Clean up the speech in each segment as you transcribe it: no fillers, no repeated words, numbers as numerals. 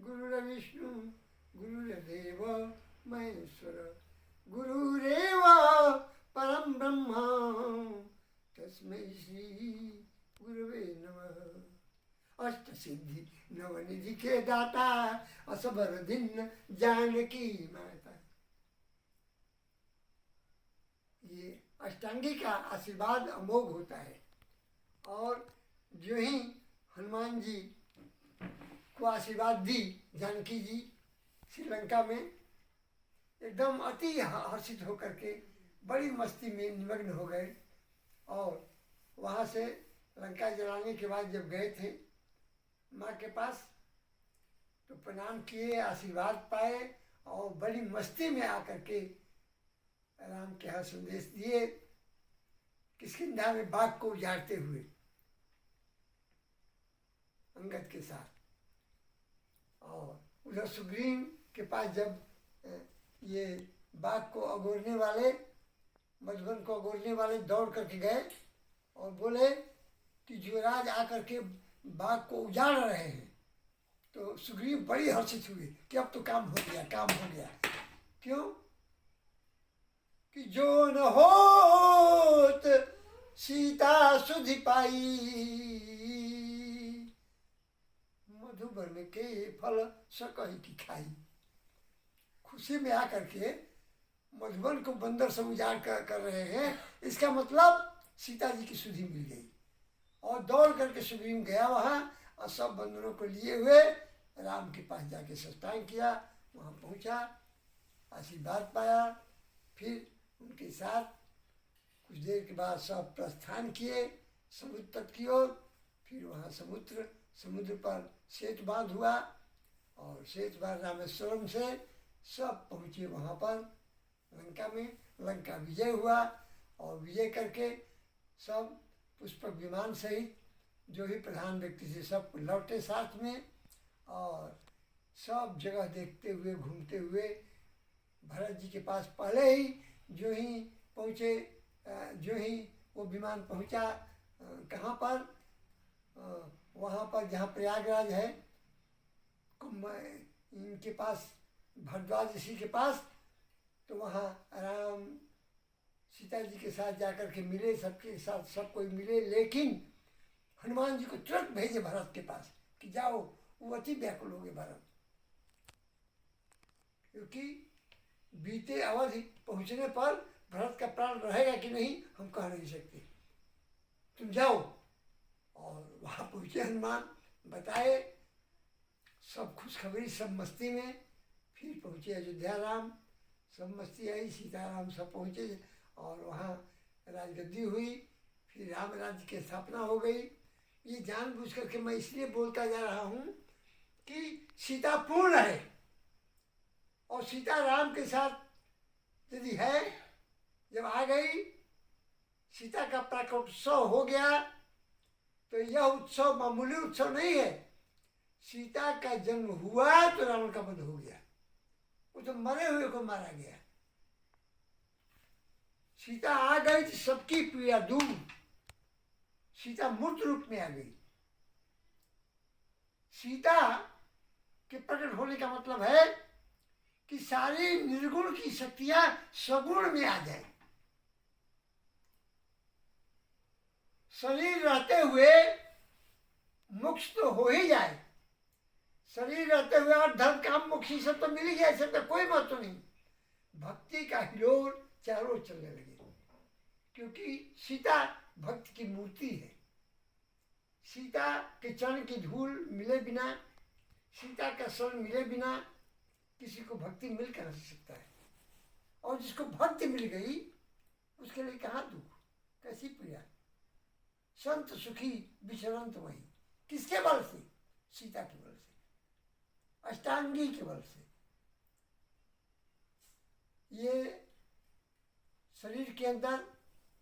गुरुर्विष्णु गुरुर्देव महेश्वर गुरुरेव परम ब्रह्म तस्मै श्री गुरुवे नमः। अष्ट सिद्धि नवनिधि के दाता असबर दिन जानकी माता। ये अष्टांगी का आशीर्वाद अमोघ होता है। और जो ही हनुमान जी को आशीर्वाद दी जानकी जी श्रीलंका में, एकदम अति हर्षित होकर के बड़ी मस्ती में निमग्न हो गए। और वहाँ से लंका जलाने के बाद जब गए थे माँ के पास तो प्रणाम किए, आशीर्वाद पाए और बड़ी मस्ती में आकर के राम के यहाँ संदेश दिए किष्किंधा में बाघ को उजाड़ते हुए अंगद के साथ। और उधर सुग्रीव के पास जब ये बाघ को अगोरने वाले, मधुबन को अगोरने वाले दौड़ करके गए और बोले कि युवराज आकर के बाघ को उजाड़ रहे हैं, तो सुग्रीव बड़ी हर्षित हुए कि अब तो काम हो गया, काम हो गया। क्यों कि जो न होत सीता सुधि पाई, मधुबन के फल सकहि की खाई। खुशी में आकर के मधुबन को बंदर से उजाड़ कर रहे हैं, इसका मतलब सीता जी की सुधि मिल गई। और दौड़ करके सुग्रीव गया वहाँ और सब बंदरों को लिए हुए राम के पास जाके साष्टांग किया, वहाँ पहुँचा, आशीर्वाद पाया। फिर उनके साथ कुछ देर के बाद सब प्रस्थान किए समुद्र तट की ओर। फिर वहाँ समुद्र पर सेतु बांध हुआ और सेतु बांध रामेश्वरम से सब पहुँचे वहाँ पर लंका में। लंका विजय हुआ और विजय करके सब पुष्पक विमान सहित जो भी प्रधान व्यक्ति थे सब लौटे साथ में। और सब जगह देखते हुए घूमते हुए भरत जी के पास पहले ही जो ही पहुँचे, जो ही वो विमान पहुँचा कहाँ पर, वहाँ पर जहाँ प्रयागराज है, इनके पास भरद्वाज ऋषि के पास, तो वहाँ राम सीता जी के साथ जाकर के मिले, सबके साथ सब कोई मिले। लेकिन हनुमान जी को तुरंत भेजे भरत के पास कि जाओ, वो अति व्याकुल हो गए भरत, क्योंकि बीते अवधि पहुँचने पर भरत का प्राण रहेगा कि नहीं हम कह नहीं सकते, तुम जाओ। और वहाँ पहुँचे हनुमान, बताए सब खुशखबरी, सब मस्ती में। फिर पहुँचे अयोध्या राम, सब मस्ती आई, सीताराम सब पहुँचे और वहाँ राजगद्दी हुई। फिर राम राज्य की स्थापना हो गई। ये जानबूझ करके मैं इसलिए बोलता जा रहा हूँ कि सीता पूर्ण है और सीता राम के साथ यदि है, जब आ गई सीता का प्राकट्योत्सव हो गया, तो यह उत्सव मामूली उत्सव नहीं है। सीता का जन्म हुआ तो रावण का वध हो गया, वो तो मरे हुए को मारा गया। सीता आ गई तो सबकी पीड़ा दूर, सीता मूर्त रूप में आ गई। सीता के प्रकट होने का मतलब है कि सारी निर्गुण की शक्तियां सगुण में आ जाए। शरीर रहते हुए मोक्ष तो हो ही जाए, शरीर रहते हुए और धर्म काम मोक्ष सब तो मिल ही जाए, सब तो कोई महत्व नहीं। भक्ति का हिलोर चारों चलने लगे, क्योंकि सीता भक्त की मूर्ति है। सीता के चरण की धूल मिले बिना, सीता का शरण मिले बिना किसी को भक्ति मिल कर नहीं सकता है। और जिसको भक्ति मिल गई उसके लिए कहाँ दुख, कैसी पीड़ा। संत सुखी विचरंत वही, किसके बल से? सीता के बल से, अष्टांगी के बल से। ये शरीर के अंदर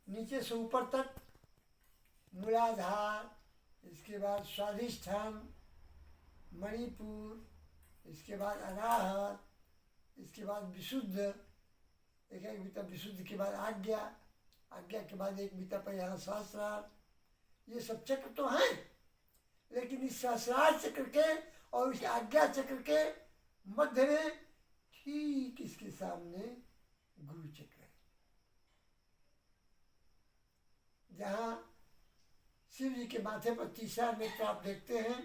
नीचे से ऊपर तक मूलाधार, इसके बाद स्वाधिष्ठान, मणिपुर, इसके बाद अनाहत, इसके बाद विशुद्ध, एक एक बीता विशुद्ध के बाद आज्ञा, आज्ञा के बाद एक बीता पर यहाँ सहस्रार। ये सब चक्र तो हैं, लेकिन इस सहस्रार चक्र के और उस आज्ञा चक्र के मध्य में ठीक इसके सामने गुरु चक्र है, जहाँ शिव जी के माथे पर तीसरा नेत्र आप देखते हैं।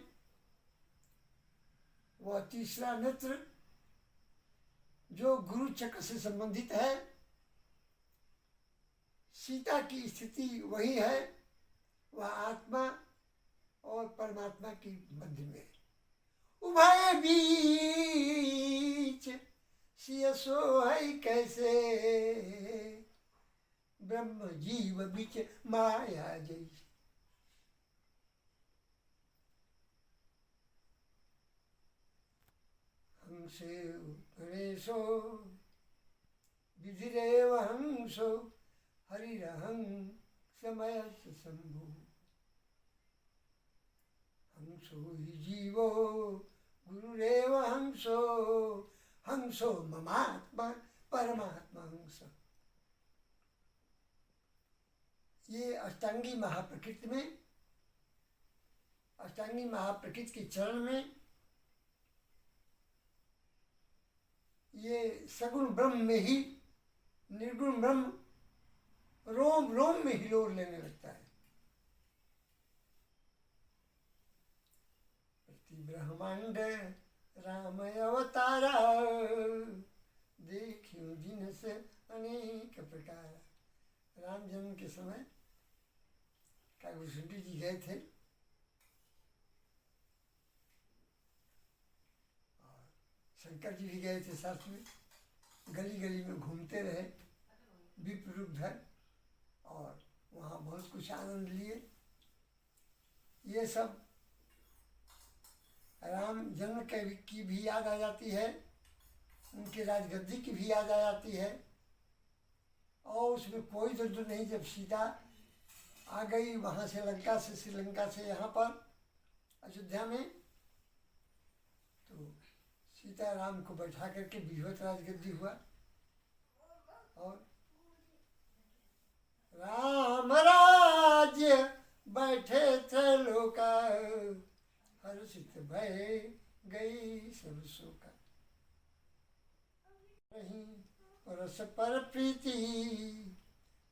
वह तीसरा नेत्र जो गुरु चक्र से संबंधित है, सीता की स्थिति वही है, वह आत्मा और परमात्मा की मध्य में उभय बीच सिय सोहै कैसे, ब्रह्म जीव बीच माया जैसे। हंसे गणेशो विधिरेव हंसो हरिरहं समय शंभु, हंसो ही जीवो गुरुरेव हंसो, हंसो ममात्मा परमात्मा हंस। ये अष्टांगी महाप्रकृति में, अष्टांगी महाप्रकृति के चरण में ये सगुण ब्रह्म में ही निर्गुण ब्रह्म रोम रोम में हिलोर लेने लगता है। प्रति ब्रह्मांड राम अवतारा, देखियो जिन से अनेक प्रकार। राम जन्म के समय कागभूषण जी गए थे और शंकर जी भी गए थे साथ में, गली गली में घूमते रहे विप्र रूप धर, और वहाँ बहुत कुछ आनंद लिए। ये सब राम जन्म की भी याद आ जाती है, उनके राजगद्दी की भी याद आ जाती है, और उसमें कोई दर्द नहीं। जब सीता आ गई वहाँ से लंका से, श्रीलंका से यहाँ पर अयोध्या में, तो सीता राम को बैठा करके विधिवत राजगद्दी हुआ, और राम राज्य बैठे त्रैलोका, हर्षित भय गई सब शोका। नहीं परस्पर प्रीति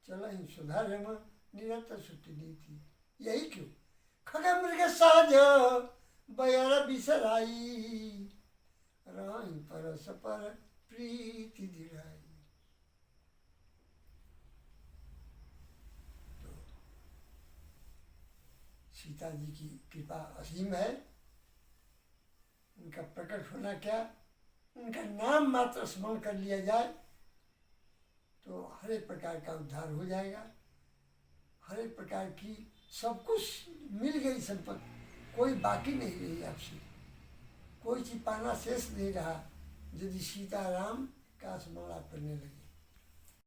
चलहि सुधर्म निरत सुति नीति। यही क्यों खग मृग साज बयर बिसराई, राई परस्पर प्रीति दिलाई। तो सीता जी की कृपा असीम है, उनका प्रकट होना क्या, उनका नाम मात्र स्मरण कर लिया जाए तो हर एक प्रकार का उद्धार हो जाएगा। हर एक प्रकार की सब कुछ मिल गई संपत्ति, कोई बाकी नहीं रही आपसे, कोई चीज पाना शेष नहीं रहा यदि सीताराम का स्मरण आप करने लगे।